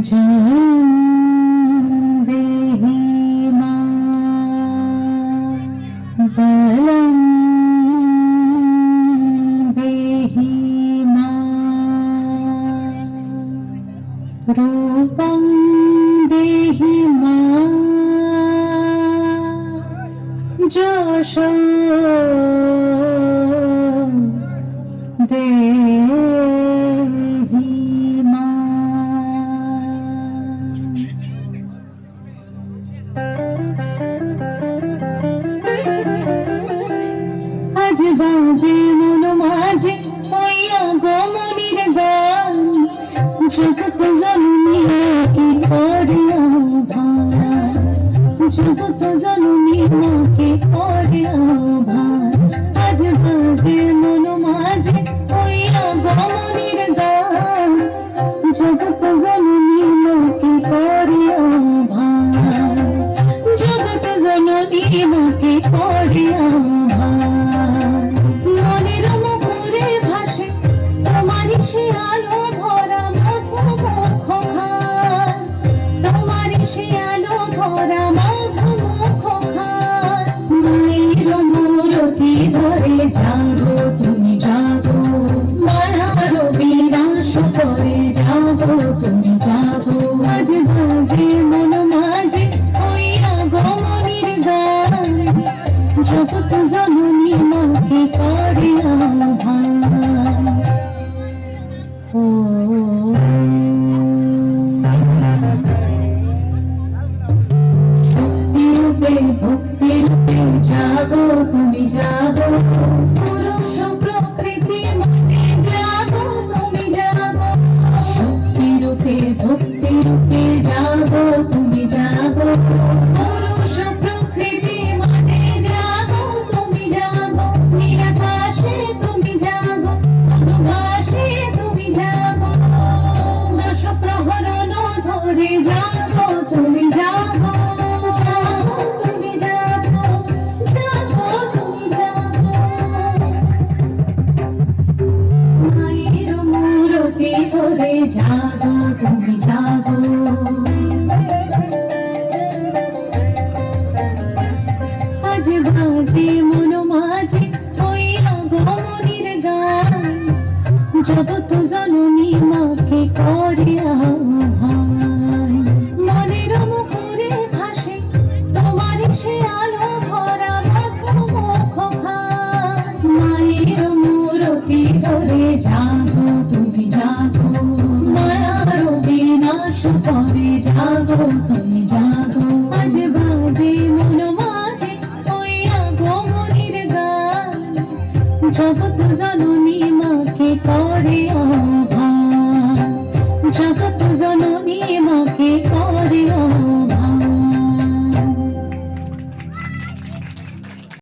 जन्म देहि मां बलं देहि मां रूपं देहि मां যশো দেহি মা। আজ বাজে মন মাঝে ওই আগমনীর গান, জগৎ জননী কি করে আহ্বান, জগৎ জননী মাকে করে আহ্বান। আজ বাজে মন মাঝে ওই আগমনীর গান, জগৎ জননী মাকে করে আহ্বান, জগৎ জননী মাকে করে আহ্বান। মনের মুখরে ভাসে তোমারই সে আলো ভরা মধুমুখ খান, তোমারই সে আলো ভরা মধুমুখ খান। মায়ের মূরতি ধরে জাগো তুমি জাগো, মায়ার বিনাশ করে জাগো তুমি জাগো। আজ বাজে মন মাঝে ওই আগমনীর গান, জগৎ জননী মাকে করে আহ্বান। ও ভক্তি রূপে জাগো তুমি জাগো, পুরুষ প্রকৃতি মাঝে জাগো তুমি জাগো। শক্তি রূপে ভক্তি রূপে জাগো তুমি জাগো, পুরুষ প্রকৃতি মাঝে জাগো তুমি জাগো। নিরাকাশে তুমি জাগো, মধুভাসে তুমি জাগো, দশ প্রহরণ ধরে জাগো তুমি জাগো, জাগো তুমি জাগো, জাগো তুমি জাগো। মায়ের মূরতি ধরে জাগো তুমি জাগো। আজ বাজে মন মাঝে ওই আগমনীর গান, জগৎ জননী মাকে করে আহ্বান। মনের মুখরে ভাসে তোমারই সে আলো ভরা মধুমুখ খান। মায়ের মূরতি ধরে জাগো তুমি জাগো, মায়ার বিনাশ করে জাগো তুমি জাগো। আজ বাজে মন মাঝে ওই আগমনীর গান, জগৎ জননী মাকে করে আহ্বান, জগৎ জননী